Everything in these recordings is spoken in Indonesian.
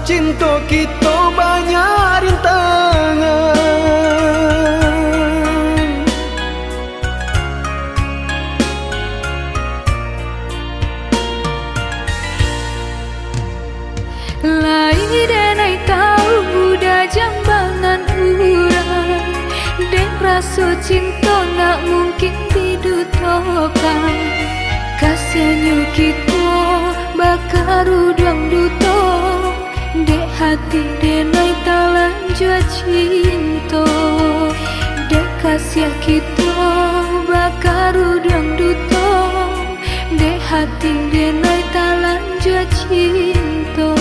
cinta kita banyak rintangan. Lai denai tahu budak jambangan urang, dek rasa cinta nak mungkin didutokan. Kasihannya kita bakar udang duto, dek hati denai talan jua cinta. Dek kasihan kita bakar udang duto, dek hati denai talan jua cinta.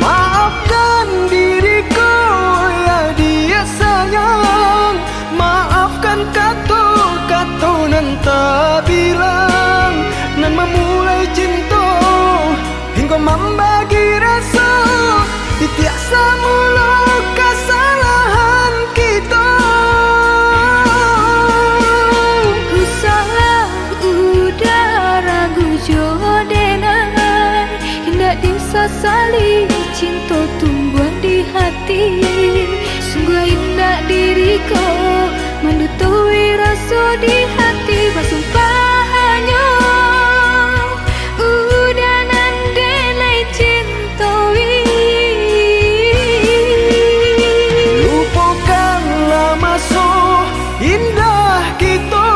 Maafkan diriku ya dia sayang, maafkan kata-kata nan tak bilang, nan memulai cinta hingga membagi rasa. Tiap semula kesalahan kita. Ku salah udah ragu jodoh, hendak disesali cinta tumbuh di hati. Sungguh indah diriku mendutui rasa di hati. Bersumpah hanya udah nandelai cintai. Lupakanlah masa indah kita,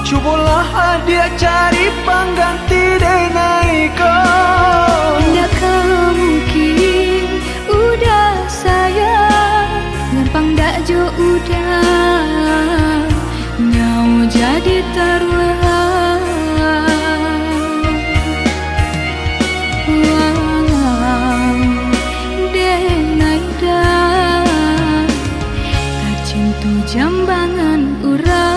cubalah dia cari pengganti denai kau. Tidakkah mungkin udah sayang, gampang dak jo udah nyau jadi taruhan. Walau denai dah tak cinta jambangan urang.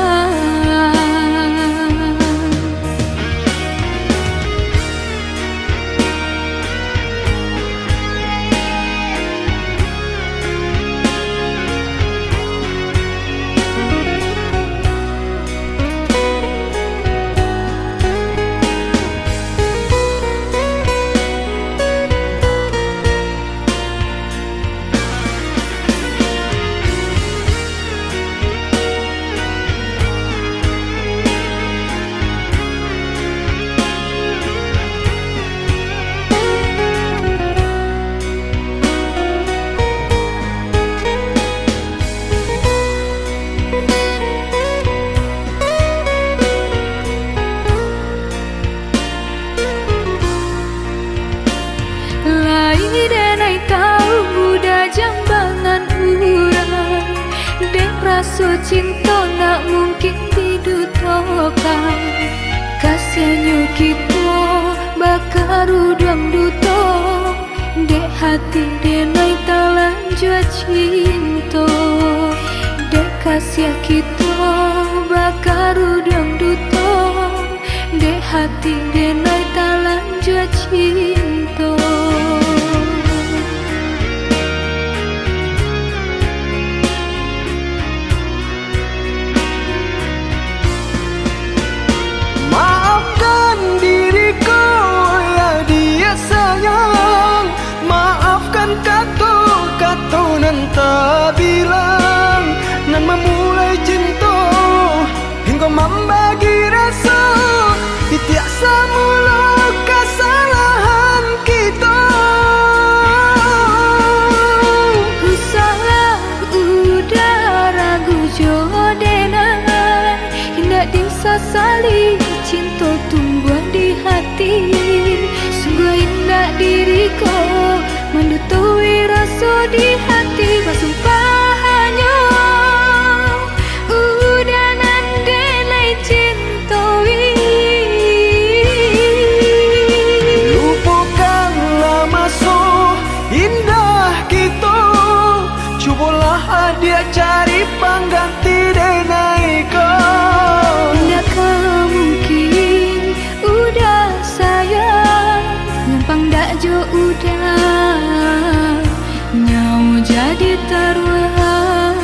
Denai tahu budak jambangan urang, dek rasa cinta nak mungkin didutokan. Kasihannya kita bakar udang duto, dek hati denai talan jua cinta. Dek kasihan kita bakar udang duto, dek hati denai talan jua cinta. Maafkan diriku ya dia sayang, maafkan kata-kata nan tak bilang, nan memulai cinta hingga membagi rasa. Tiap semula kesalahan kita. Ku salah udah ragu jodoh, hendak disesali cinta tumbuh di hati. Sungguh indah diriku mendutui rasa di hati. Bersumpah hanya udah nandelai cintai. Lupakanlah masa indah kita, cubalah dia cari pengganti denai kau. Tidakkah mungkin udah sayang, gampang dak jo udah nyau jadi taruhan.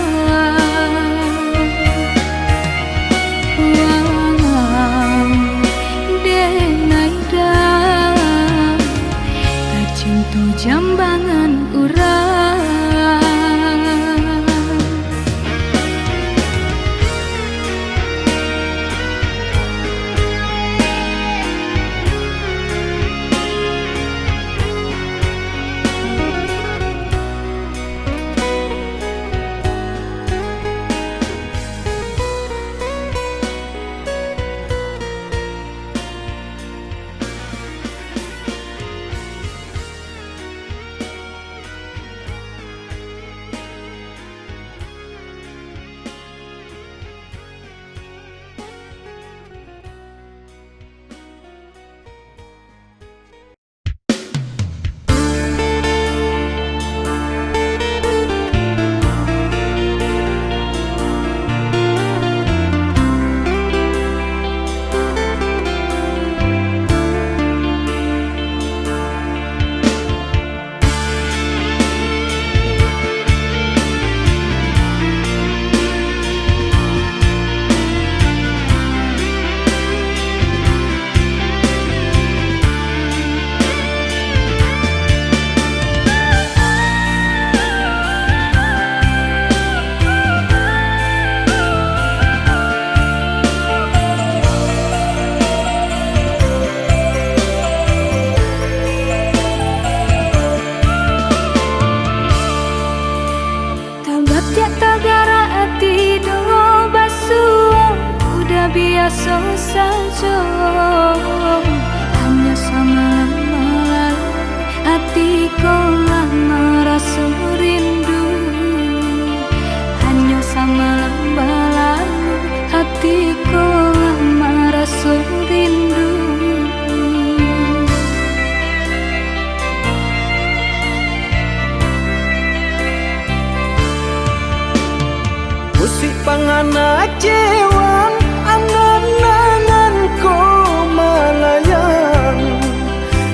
biasa saja, hanya semalam hatiku lama rasa rindu, hanya semalam berlalu hatiku lama rasa rindu. Musik pangana cewang angan-angan ko malayan,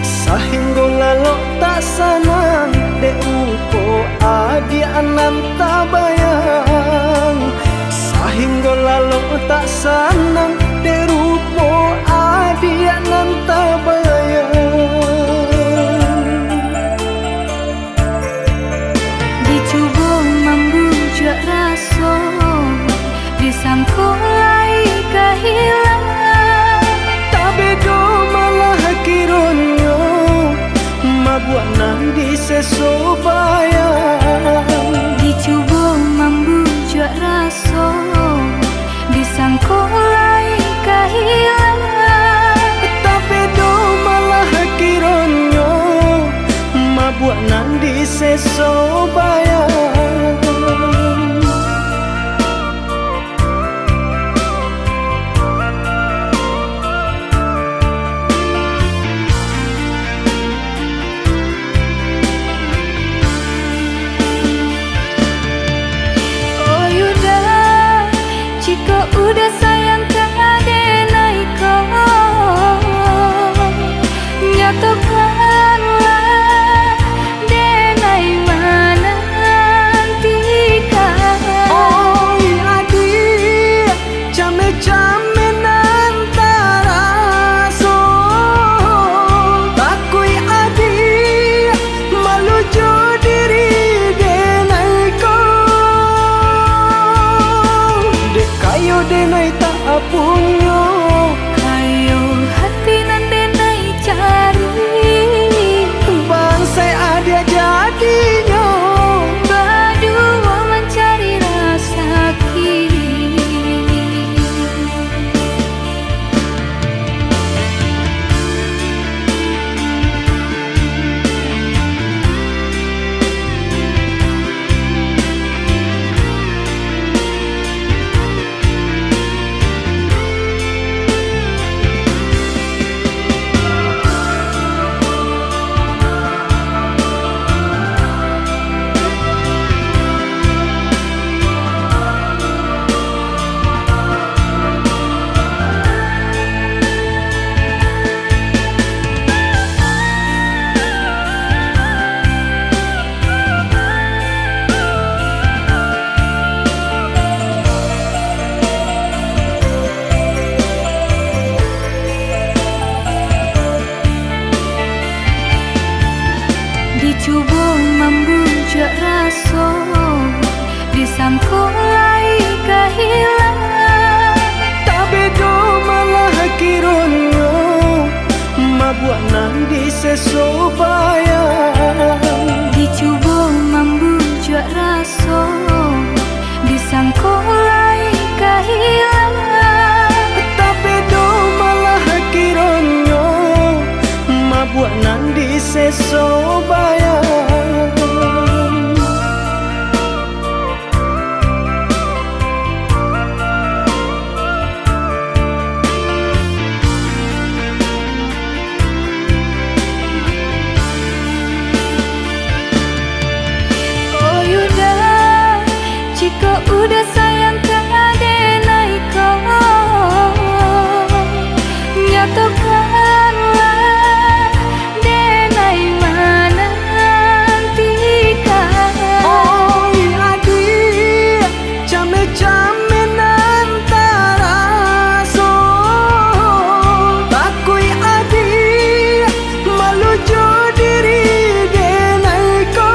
sahingga lalu tak sanang dek upo adi anan tabayang, sahingga lalu tak sanang dek upo adi anan tabayang. Dicoba membujuk rasa, disangkulai kehilangan, tapi do malah kironyo mabuat nanti sesobayang. dicoba membujuk rasa, disangkulai kehilangan, Tapi do malah kironyo mabuat nanti sesobayang. oh yuda, jika udah sayang keadenai kau, nyatakanlah denai mana nantikan. Oi adik, came-came nantara so, takui adik malujo diri denai ko, dek kayo denai tak apunyo. Kayo hati nan denai cari, Bangsai ada jadinya, berdua mencari rasa kini. Dicoba membujuk rasa, disangkulai kehilangan, tapi do malah kironyo mabuat nanti sesobayang. dicoba membujuk rasa, disangkulai kehilangan, Tapi do malah kironyo mabuat nanti sesobayang. oh yuda, jika udah sayang keadenai kau, nyatakanlah denai mana nantikan. Oi adik, came-came nantara so, takui adik malujo diri denai ko,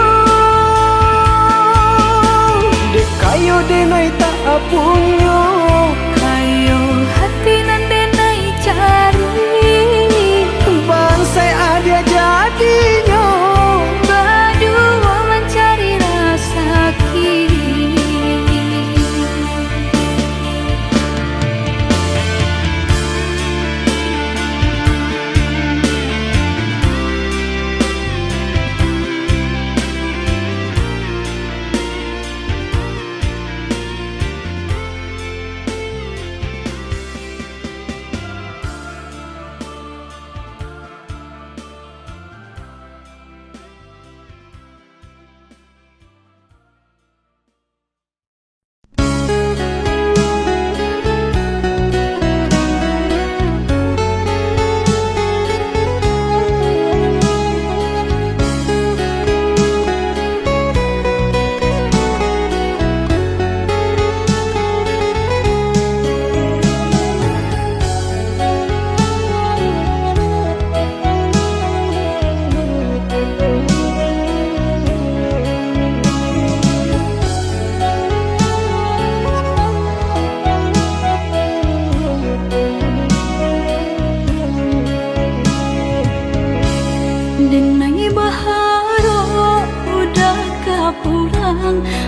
dek kayo denai tak apunyo. Kayo hati nan denai cari, Bangsai ada jadinya, berdua mencari rasa kini.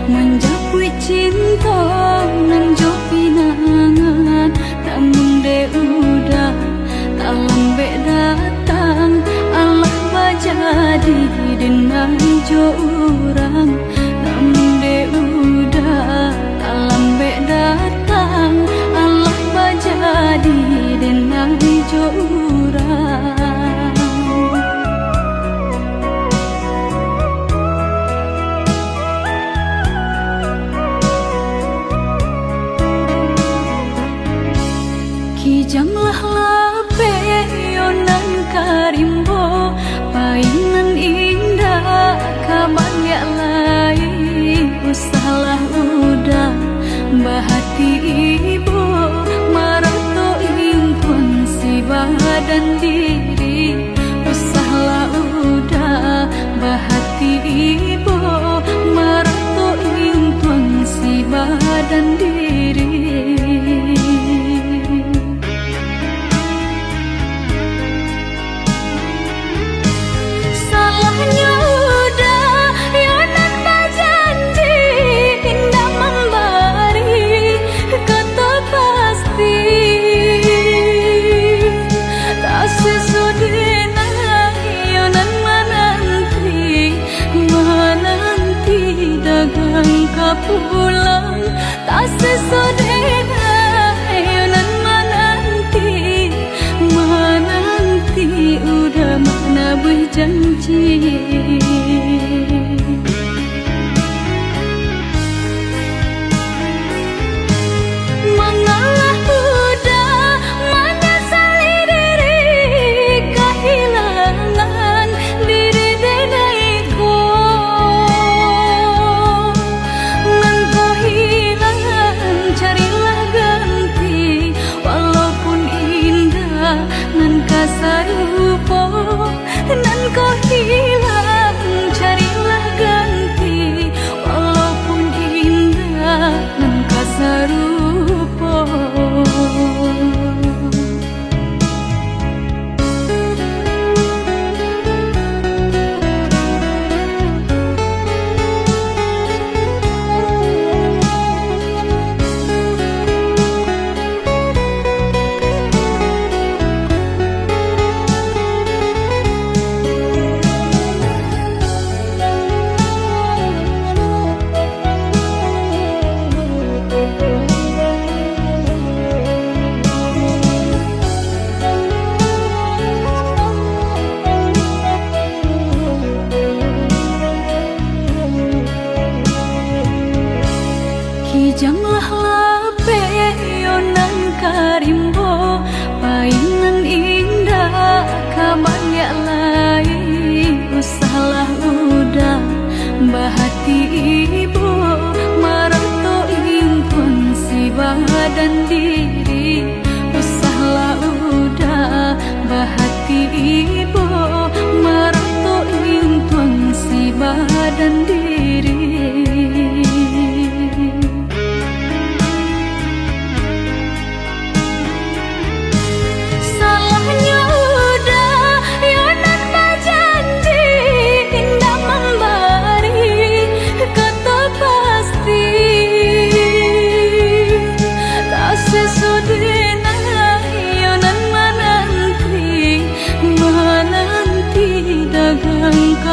menjapui cinta nan jo pinangan, namun de udah tak lambe datang. Allah bajadi dengan jo urang, namun de udah tak lambe datang. Allah bajadi dengan jo urang. Kijanglah lape yonan karimbo, painan indah kaban ya lain. Usahlah udah bahati ibu, marato impun si badan diri. Usahlah udah bahati ibu, marato impun si badan diri. Pulang tak sesodena yonan menanti udah mana berjanji. Mengalah udah menyesali diri, kehilangan diri denaiku. Sarupo nan kau hilang, carilah ganti. Walaupun indah nan kasarupo. Kijanglah lape yonan karimbo, painan indah kaban ya lain. Usahlah udah bahati ibu, marato impun si badan diri. Usahlah udah bahati ibu, marato impun si badan diri.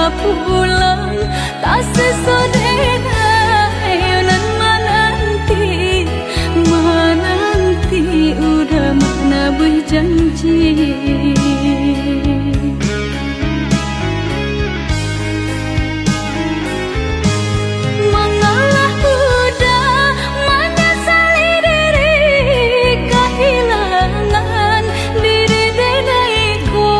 Pulang tak sesodena yonan menanti udah mana berjanji. Mengalah udah menyesali diri, kehilangan diri denaiku.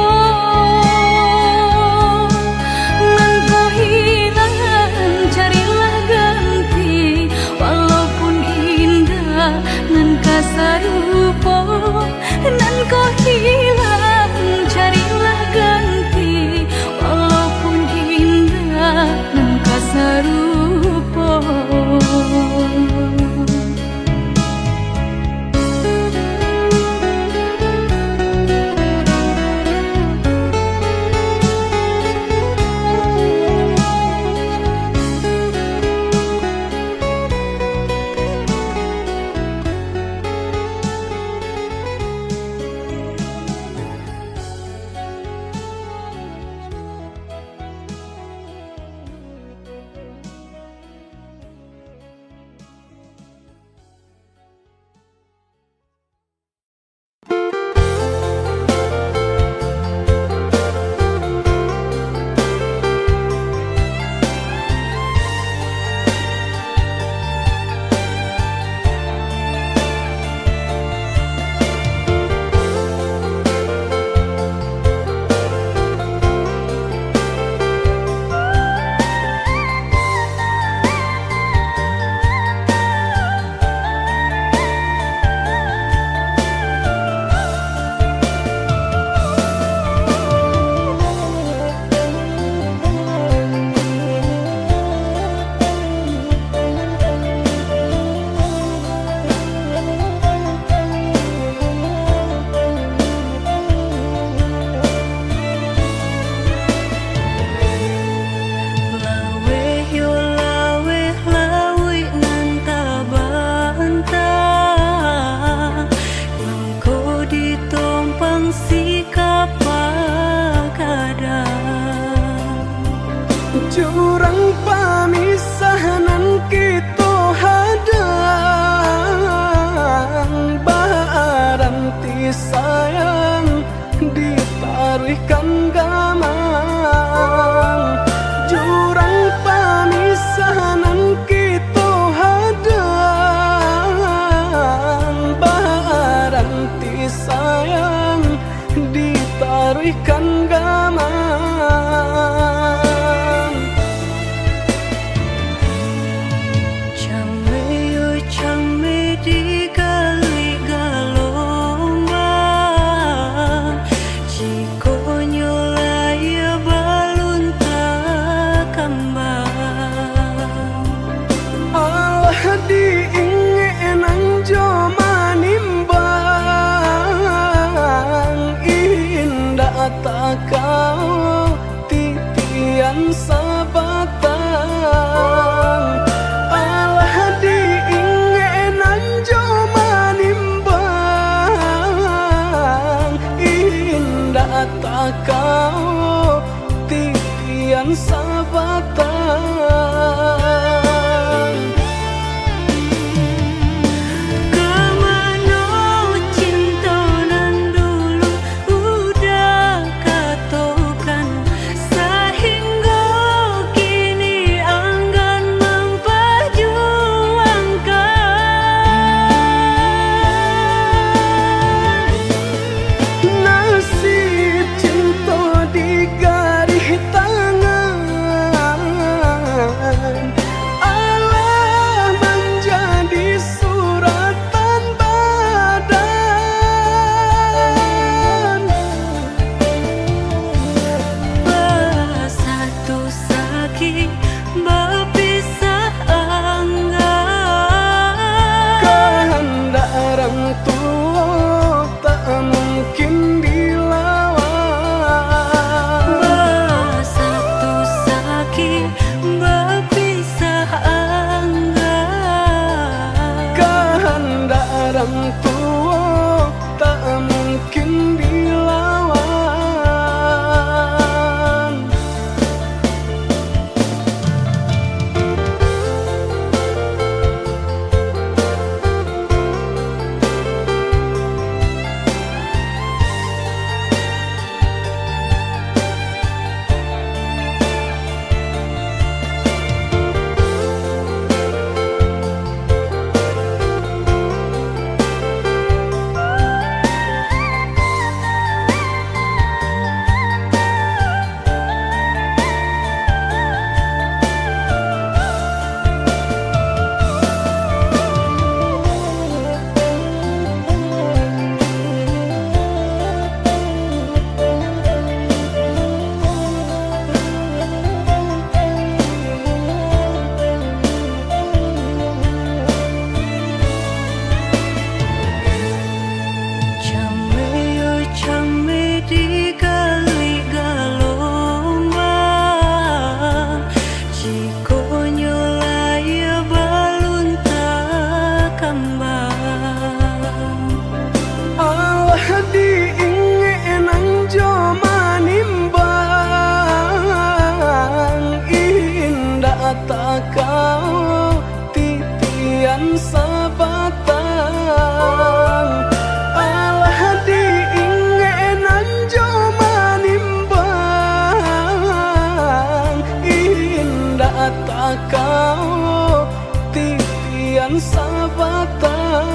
Sarupo nan kau hilang, carilah ganti. Walaupun indah nan kasarupo. sabatang alah diingenan jo manimbang indah tak kau titian sabatang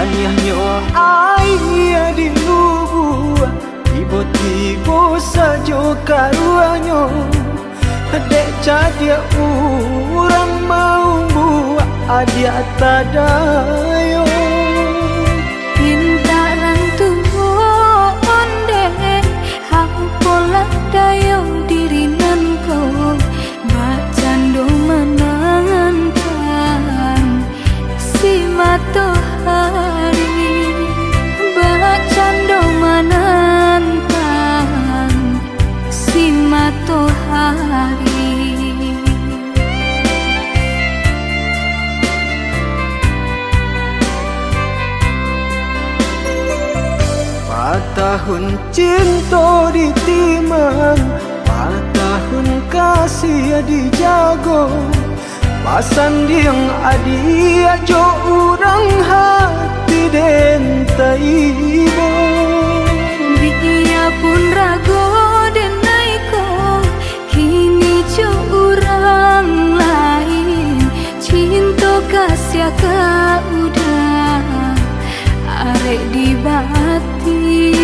nyanyo ai di lubu tiba-tiba saja karuanyo dek cadia urang mau buat adia tadayo Pintaran tuh onde hampola dayo dirinan ko bacando menangan si matahari bacando menantang si matahari tahun cinta ditimang, tahun kasih dijago, pasandiang adia jo urang hati den taibo. Dia pun rago denai ko, kini jo urang lain, cinta kasih ka udah arek di bati,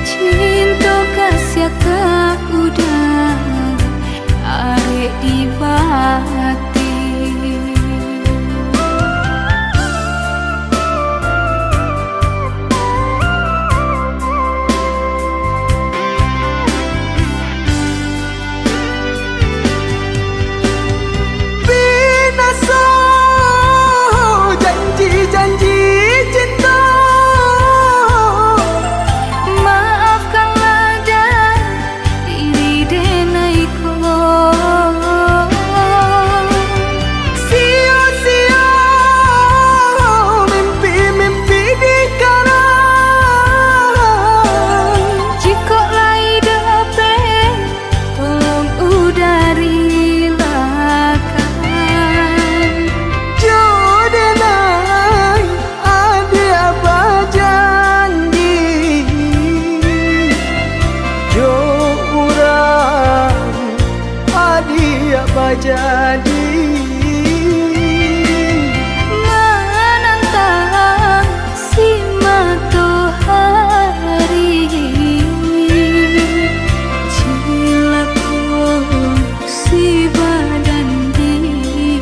cinta kasih ka udah arek di bati. Janji-janji cinta jadi menantang si matahari, cilaka si badan diri.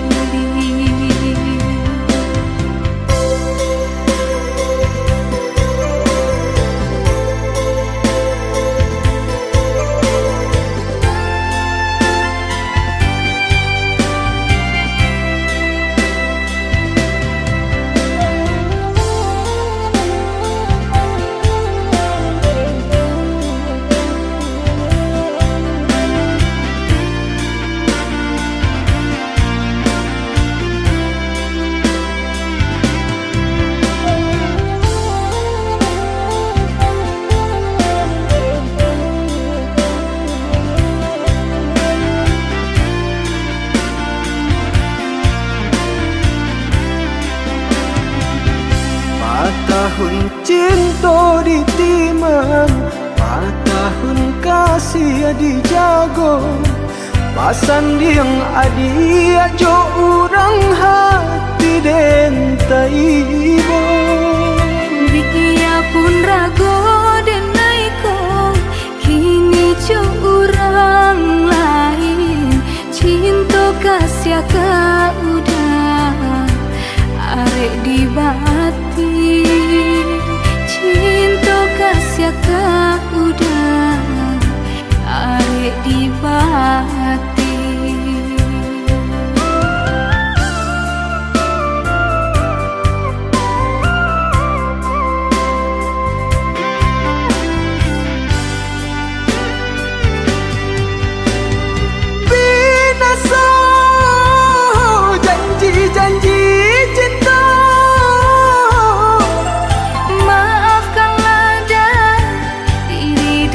Tahun cinta ditimang, tahun kasih dijago, pasan yang adi ajo urang hati dentai ibo. Dia pun rago denai ko, kini jo urang lain, cinta kasih ka udah arek di bati, cinta kasih ka udah arek di bati. Binasa janji-janji cinta, Maafkanlah dan diri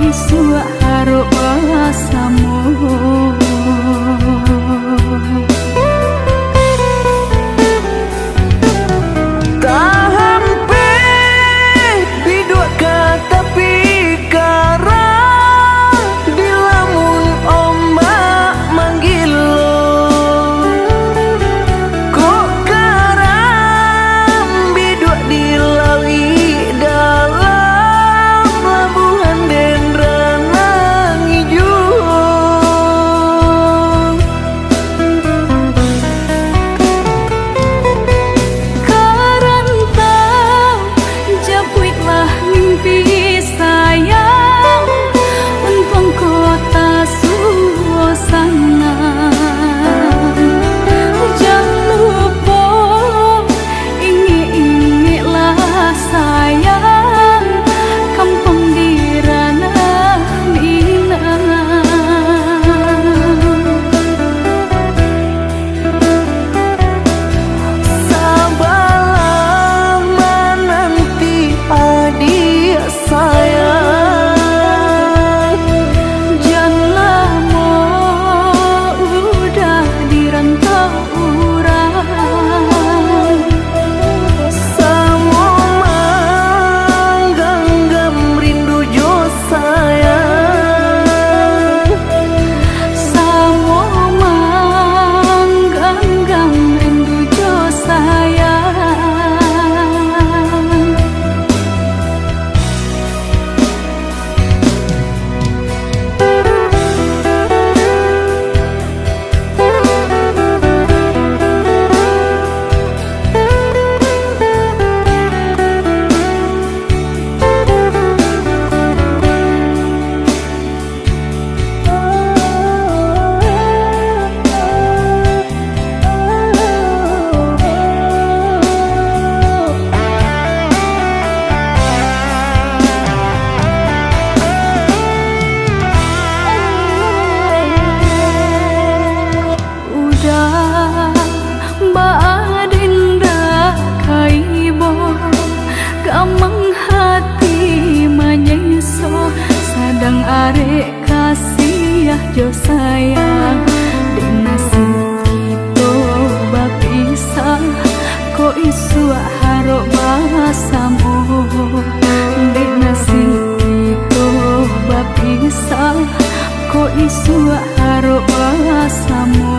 isu haro basamu. Arek kasih jo sayang dinasib kita bapisah kok isu haro basamu dinasib kita bapisah kok isu haro basamu.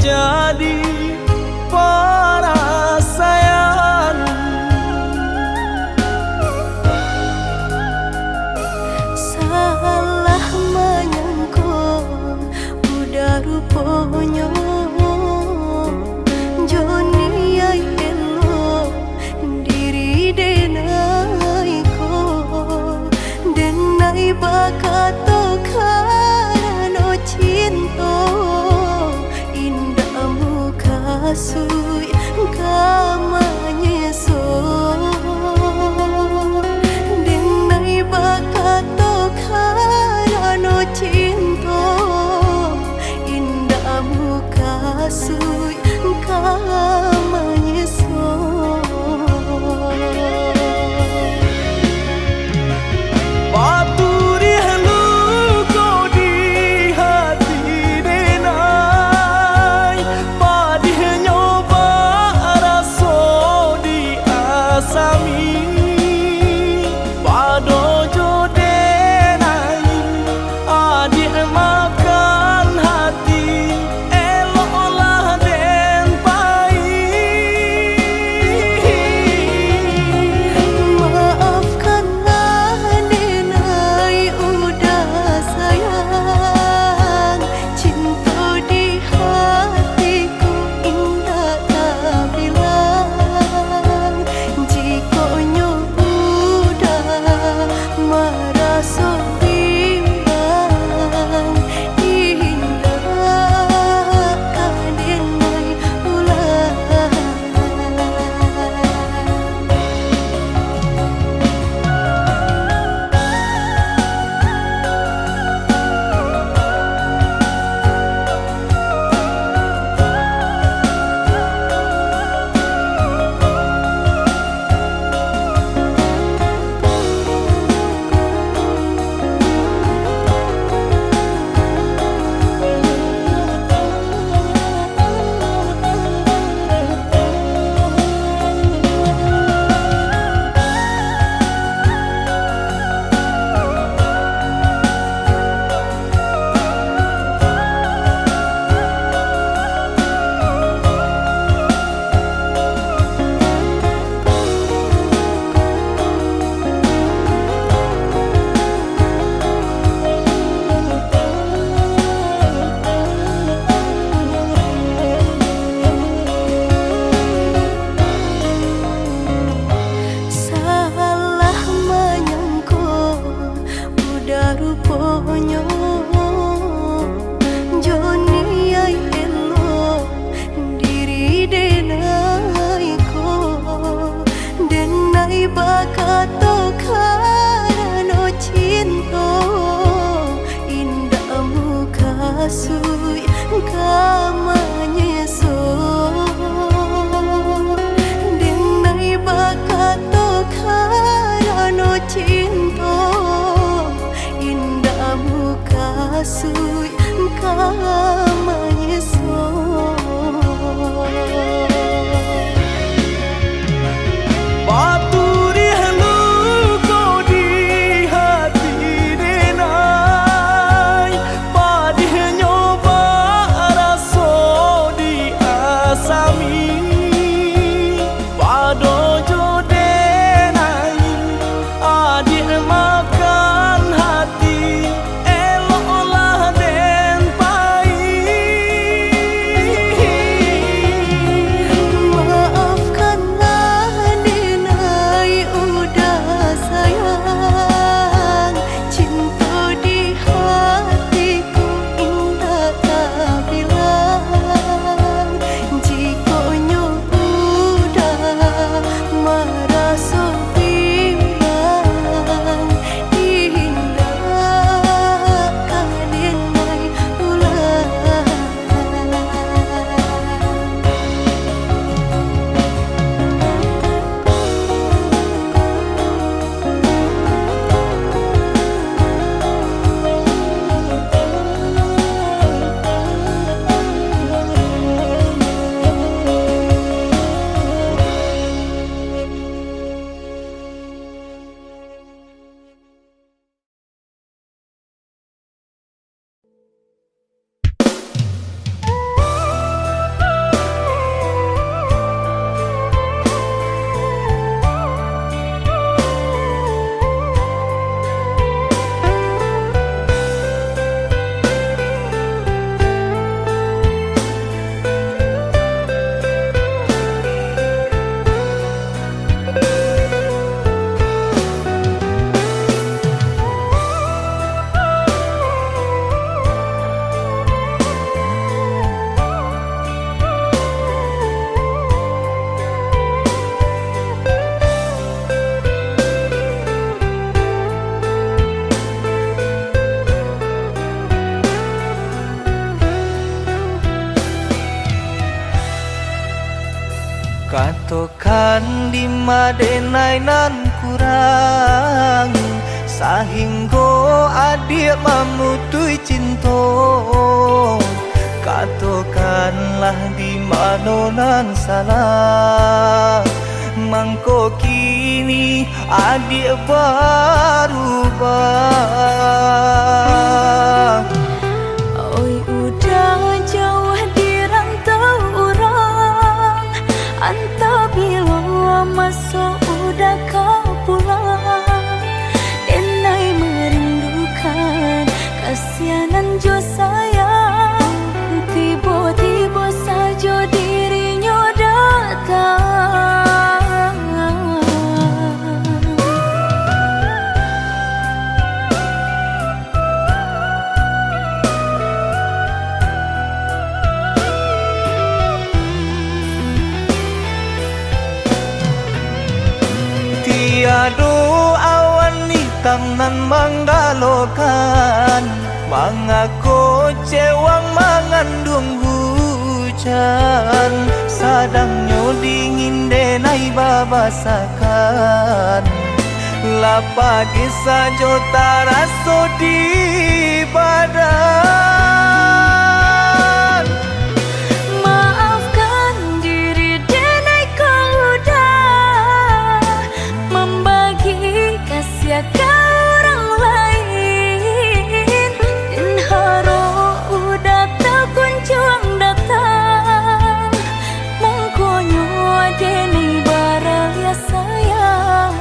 jadi perasaan. Salah menyangka udah rupanya Joni ay elo diri denai ko denai bakato karano cinta indah muka sui kamanya so denai bakato karano cinta indah muka sui kamanya so Paturi halu kau di hati denai Padih nyoba raso di asami Pado jo denai adik makan hati Eloklah den pai Maafkanlah denai udah sayang Cinta di hatiku indah tak bilang Jika udah merasa bimbang Indah denai ulang Salah menyangka udah rupanya Joni ay elo diri denai ko denai bakato karano cinta indah muka sui kamanya so denai bakato karano cinta indah muka sui kamanya so Paturi halu kau di hati denai Padih nyoba raso di asami Pado jo denai adik makan hati Eloklah den pai katokan di madenai nan kurang sahingga adik memutui cinta. Katokanlah di mana nan salah, mangko kini adik berubah. Oi udah jauh di rantau orang, anta bila masuk udah kau pulang. Denai merindukan kasihanan jo sayang, tiba-tiba saja dirinya datang. Tiada awan hitam nan menggalokan, mengaku cewang mengandung hujan. Sadangnya dingin denai babasakan, lapagi saja taraso di badan. Maafkan diri denai kau udah membagi kasih ke orang lain, dan haro udah tak kunjung datang. Mongkonyo denai baraya sayang.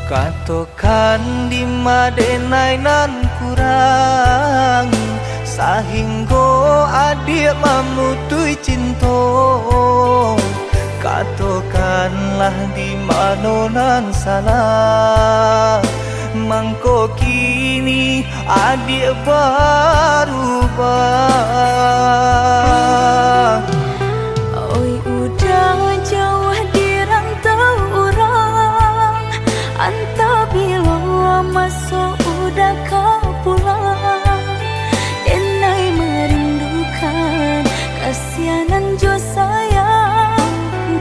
Katokan di madenai nan kurang sahingga adik memutui cinta. Katokanlah di mana nan salah, mangko kini adik berubah. Oi udah jauh di rantau orang, anta bila masuk udah kau pulang. Denai merindukan kasihanan jo sayang,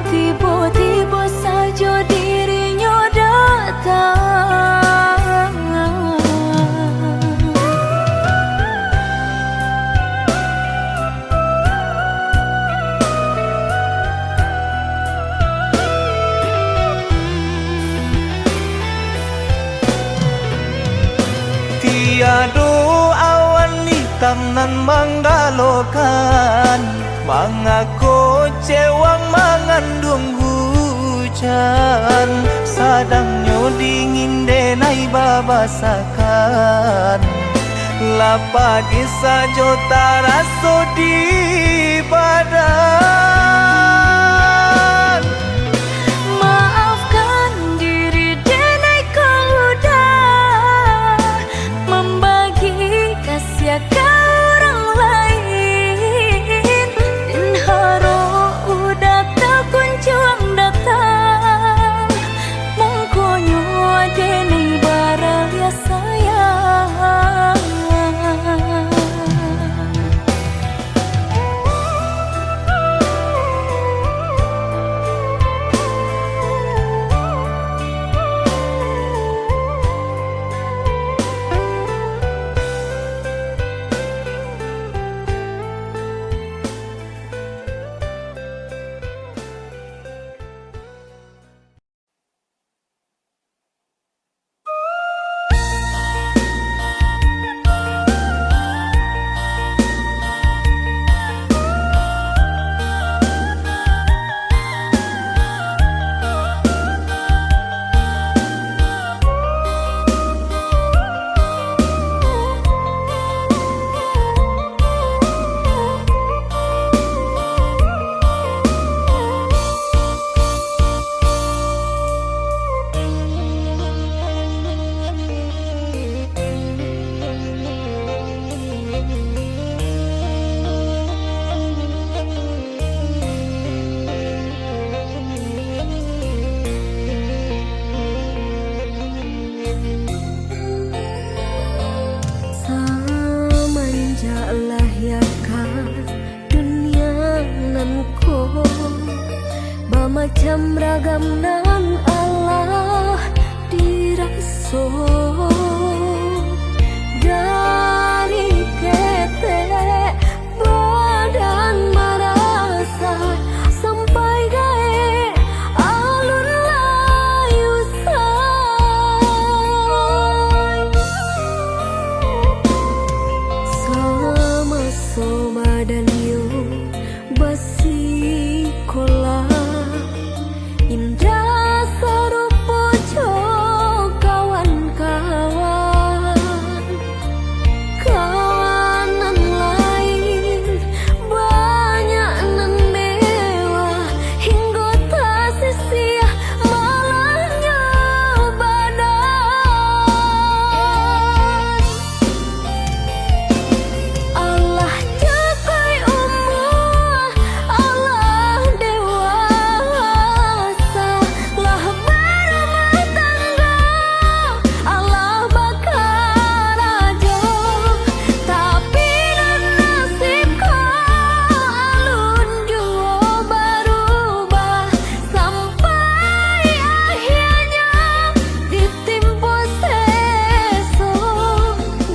tiba-tiba saja dirinya datang. Tiada awan hitam nan menggalokan, mengaku cewang mengandung hujan. Sadangnya dingin denai babasakan, lapagi saja taraso di badan. Maafkan diri denai kau udah membagi kasih ke orang lain, dan haro udah tak kunjung datang. Mongkonyo denai baraya sayang. Macam ragam nan Allah diraso dari ketek badan merasa sampai gae alun layu say sama-sama dan yo basi kola indah sarupo jo kawan-kawan kawanan lain banyak nan mewah hingga tak sia malahnya badan Allah jagai umur Allah dewasa lah berumah tangga Allah bakal aja tapi dan nasibku alun jua berubah sampai akhirnya ditimpa seso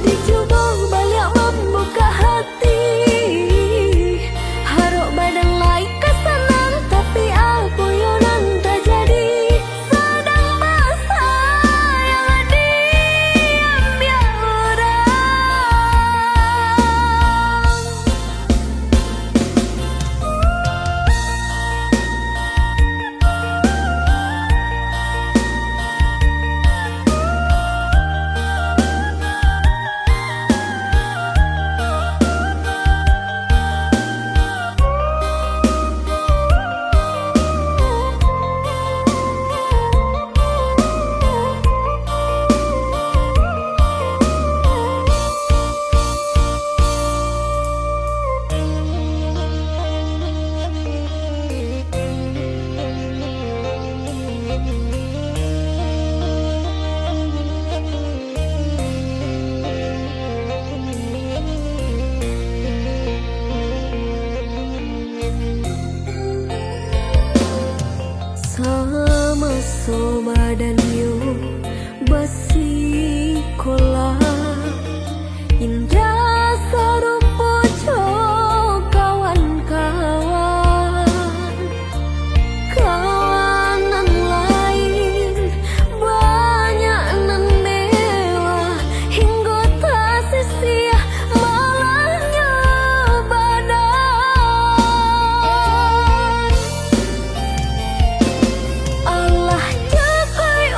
dicoba balik membuka hati haruk badan lain kesenang tapi aku yonan tak jadi sedang masa yang diam ya orang sama-sama dan yo basi kola indah sarupo jo kawan-kawan kawanan lain banyak nan mewah hingga tak sia malahnya badan Allah jagai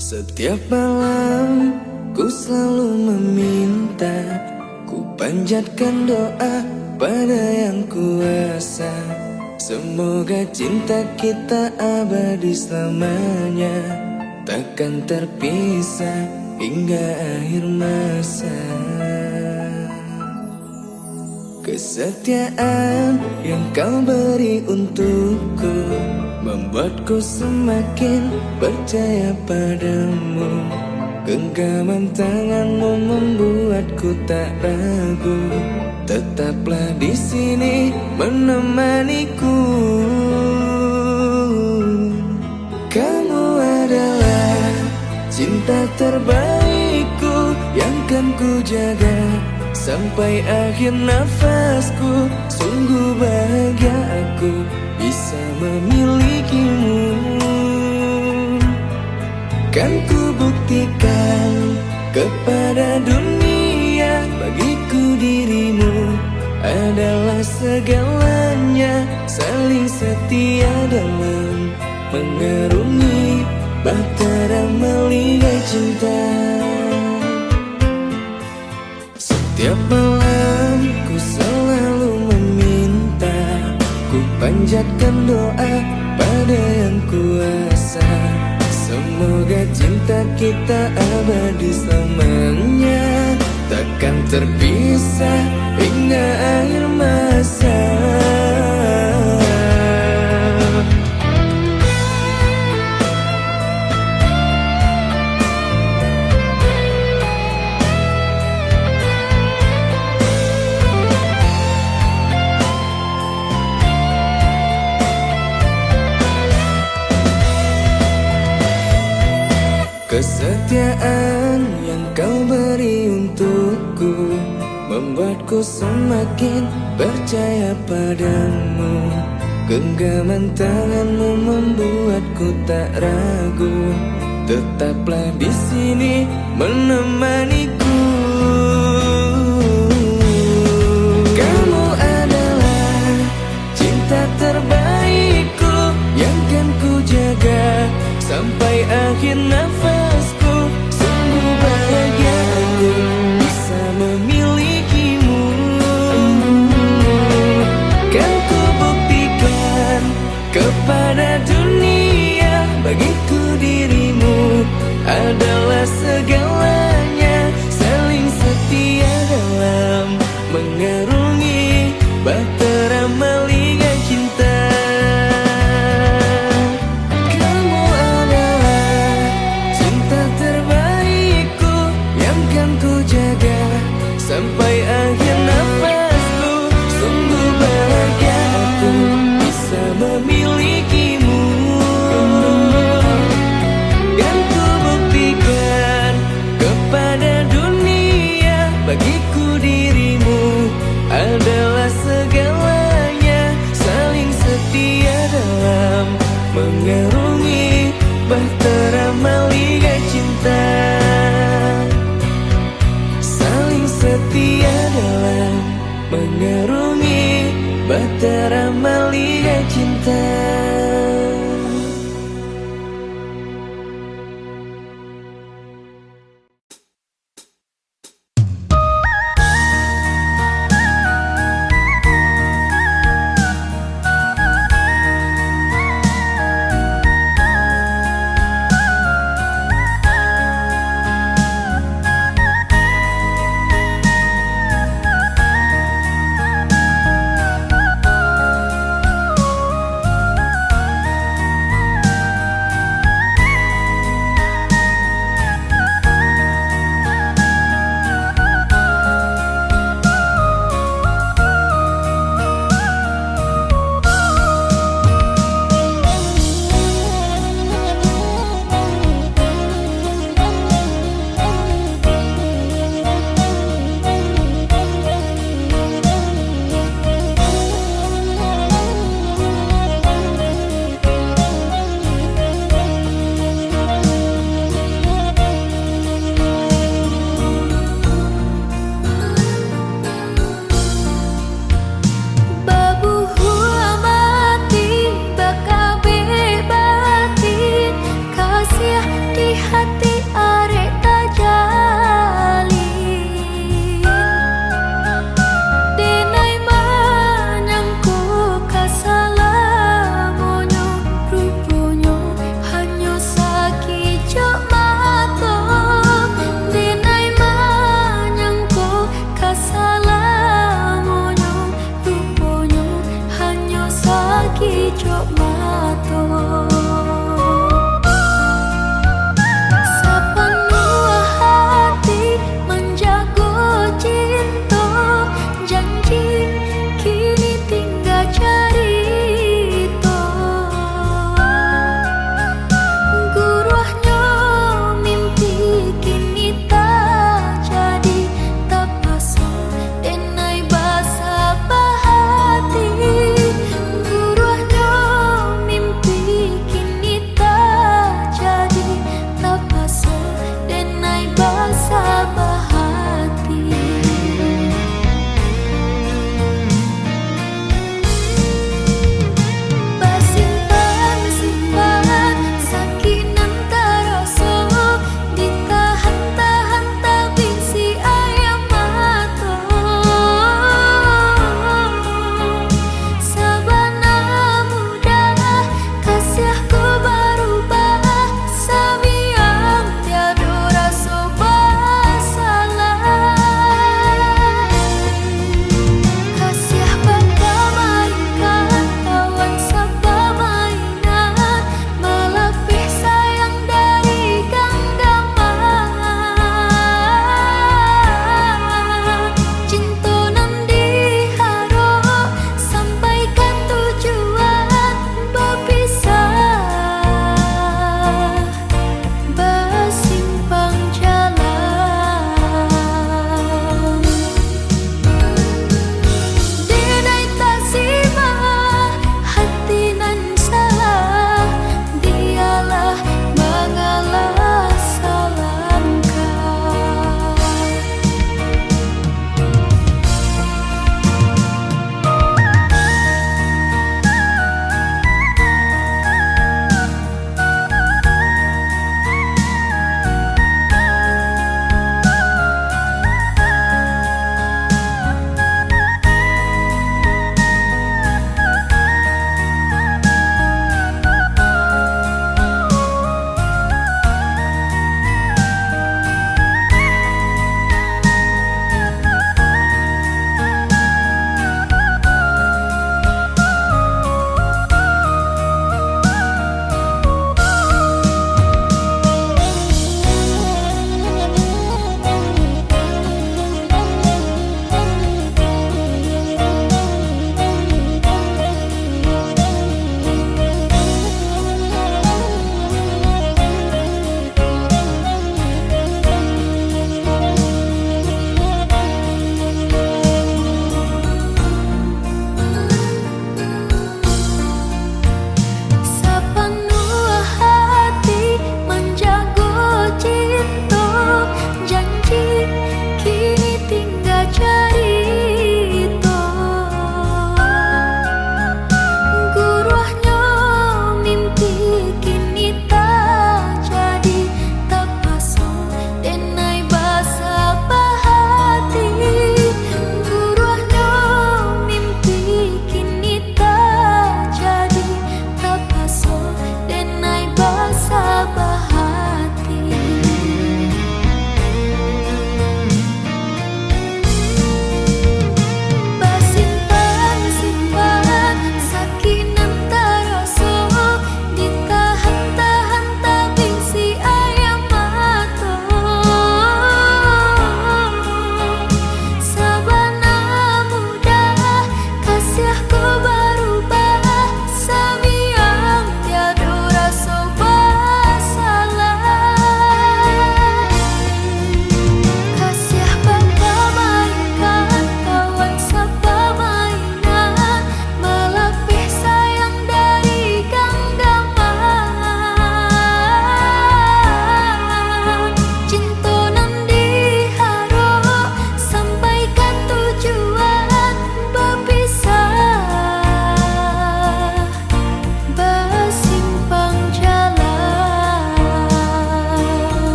Setiap malam ku selalu meminta, ku panjatkan doa pada yang kuasa. Semoga cinta kita abadi selamanya, takkan terpisah hingga akhir masa. Kesetiaan yang kau beri untukku membuatku semakin percaya padamu. Genggaman tanganmu membuatku tak ragu. Tetaplah di sini menemaniku. Kamu adalah cinta terbaikku yang kan ku jaga sampai akhir nafasku. Sungguh bahagia aku bisa memilikimu. Kan ku buktikan kepada dunia, bagiku dirimu adalah segalanya. Saling setia dalam mengarungi bahtera melihat cinta. Setiap malam ku selalu meminta, ku panjatkan doa pada yang kuasa. Semoga cinta kita abadi selamanya, takkan terpisah hingga akhir masa. Kesetiaan yang kau beri untukku membuatku semakin percaya padamu. Genggaman tanganmu membuatku tak ragu. Tetaplah di sini menemaniku. Kamu adalah cinta terbaikku yang kan ku jaga sampai akhir nafasku. Sungguh bahagia aku bisa memilikimu. Kan ku buktikan kepada dunia, bagiku dirimu adalah segalanya. Saling setia dalam mengarungi bahtera melihat cinta. Sampai akhir nafasku, sungguh bahagia aku bisa memilikimu. Dan ku buktikan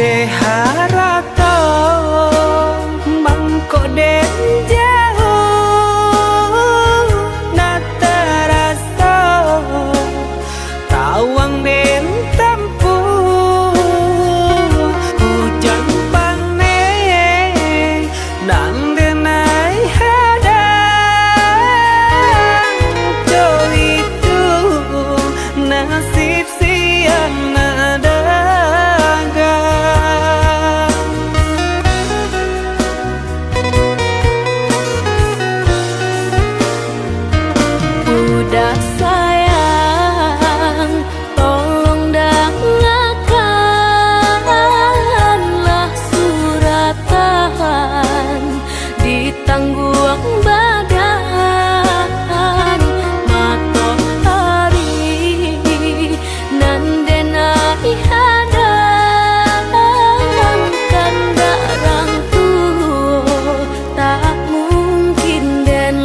de harato mangko den jauh na terasa tawang den tempuh hujan panen nan denai hadang do itu nasib siang nada udah sayang, tolong dengarkanlah suratan ditangguang badan matahari nan denai hadang kandarang tuh tak mungkin den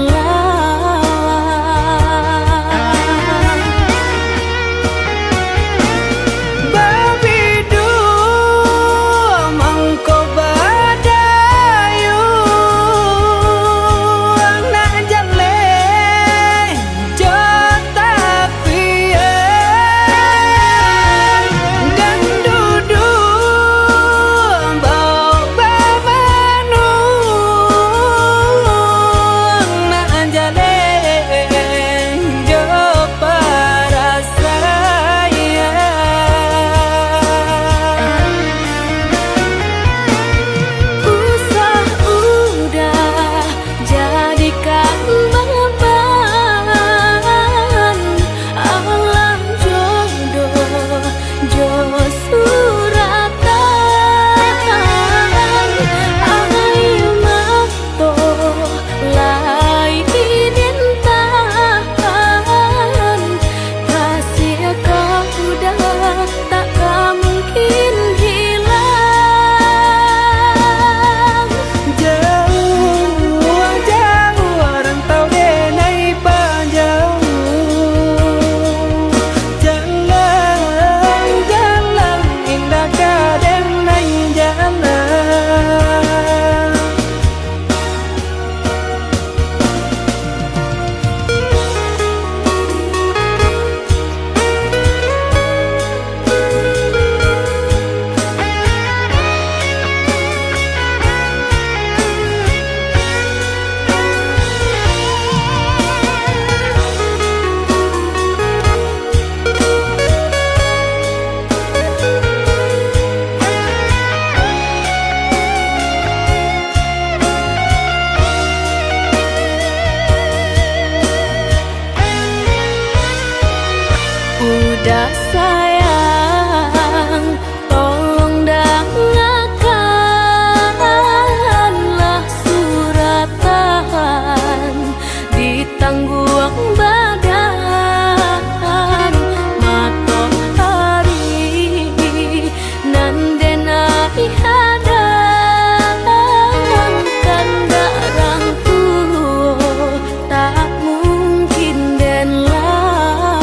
udah sayang, tolong dengarkanlah suratan ditangguang badan matahari nan denai hadang kandarang tuh tak mungkin den lawan.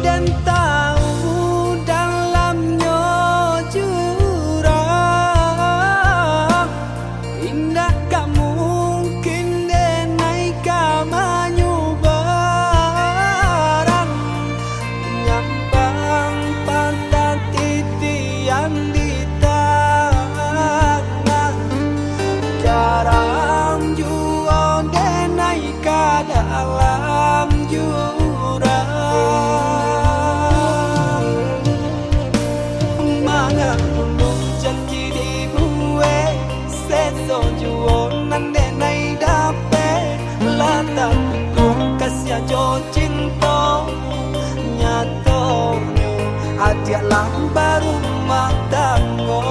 dan tahu dalamnya jurang. Indah gak mungkin denai kamanyu barang. Nyambang pantat titian di tangan. Jarang jua denai ka dalam jurang. Mana dulu janji dibuat, seso jua nan denai dapat. Lata kutuk kasih jo cinta, nyatanya adik lang baru matanggo.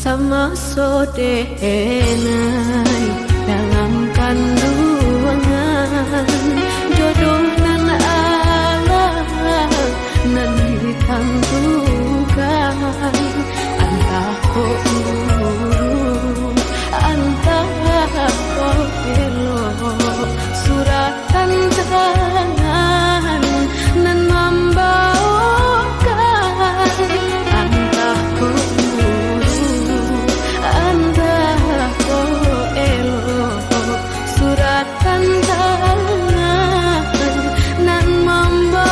sama sodenai dalam kandungan jodoh nan Allah nan ditangguhkan antah kok muru antah kok elok suratan tangan nan membawakan antah kok muru antah kok elok suratan tangan nan membawakan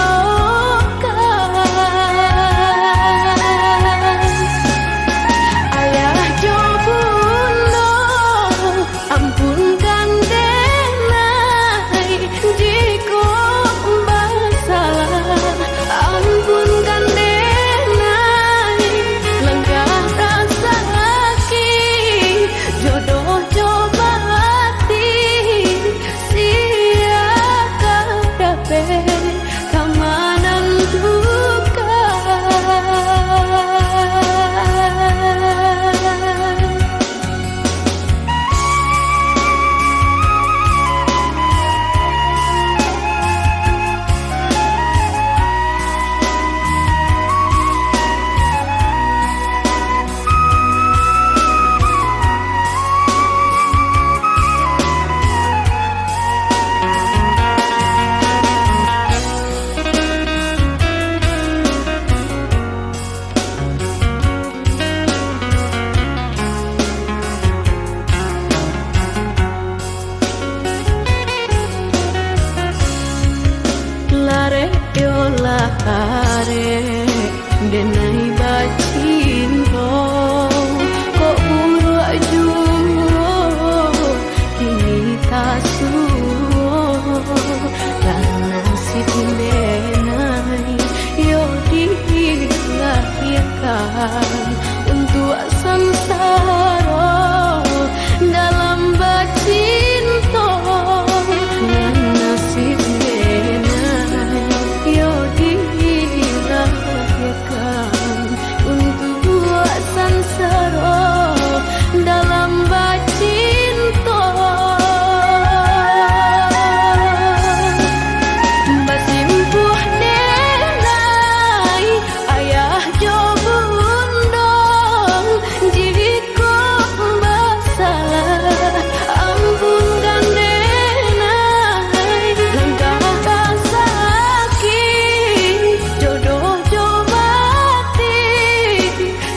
ayah jo bunda ampunkan denai jika salah ampunkan denai lenggah rasa sakit jodoh coba hati sia kadape kamanan duka lare yo lare denai bacinto kok buru ajuo kini tasuo karena si denai yo dilahirkan untuk samsara dalam bacinto karena si yo dilahirkan untuk sansara dalam bacinto basimpuh denai ayah jo bundong jika basalah ampunkan denai lenggah rasa sakit jodoh coba hati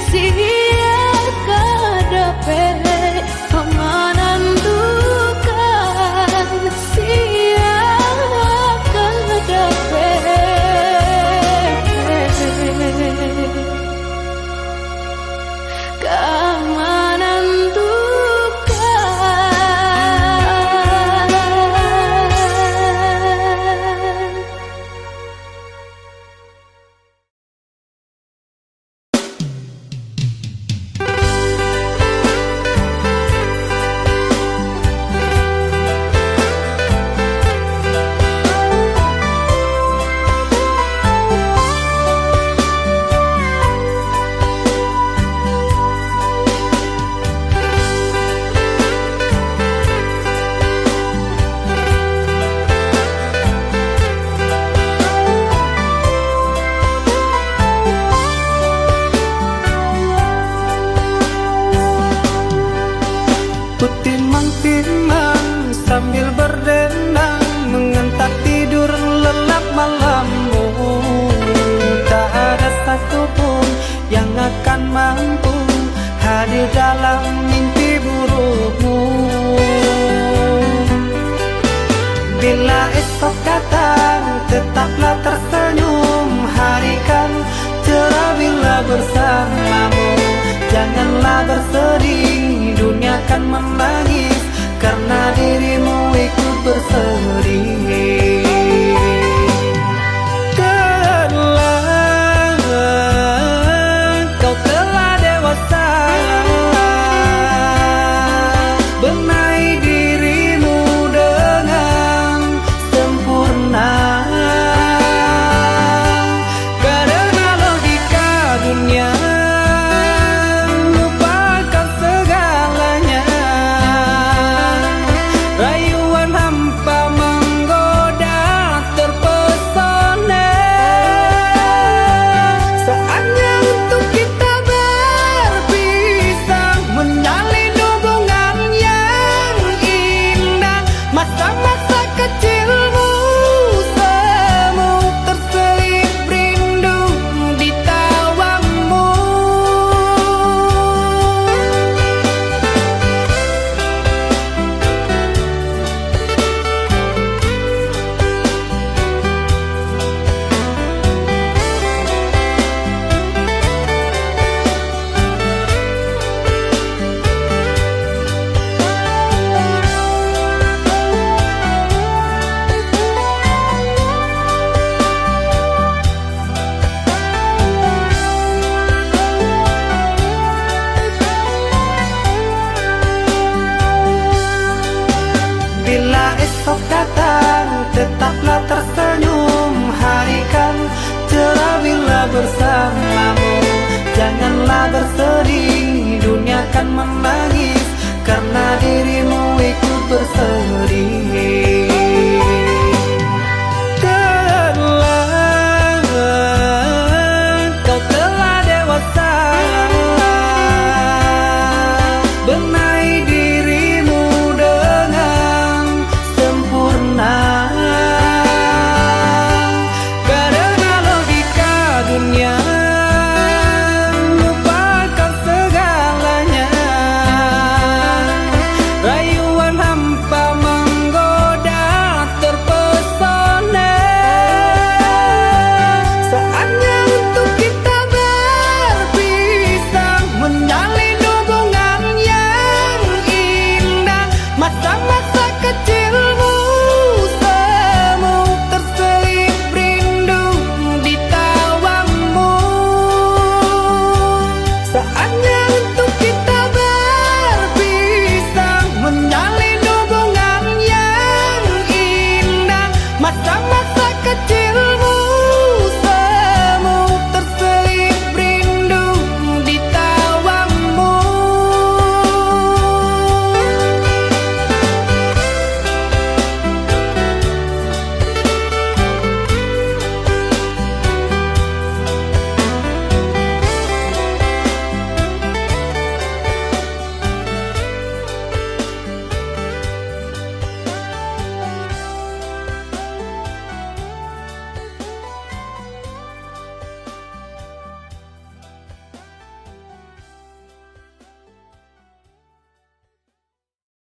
sia kadape kamanan duka sia kadape kamanan duka Timang-timang sambil berdendang mengentak tidur lelap malammu. Tak ada satupun yang akan mampu hadir dalam mimpi burukmu. Bila esok datang tetaplah tersenyum, hari kan cerah bila bersamamu. Janganlah bersedih, dunia kan menangis karena dirimu ikut bersedih. Kau telah dewasa, benahi dirimu dengan sempurna. Karena logika dunia lupakan esok datang, tetaplah tersenyum. Hari kan cerah bila bersamamu. Janganlah bersedih, dunia kan menangis karena dirimu ikut bersedih. Kau telah dewasa, benahi dirimu dengan sempurna. Karena logika dunia lupakan segalanya. Rayuan hampa menggoda terpesona. Saatnya untuk kita berpisah, menjalin hubungan yang indah. Masa-masa kecilmu semu terselip rindu di tawamu. Saatnya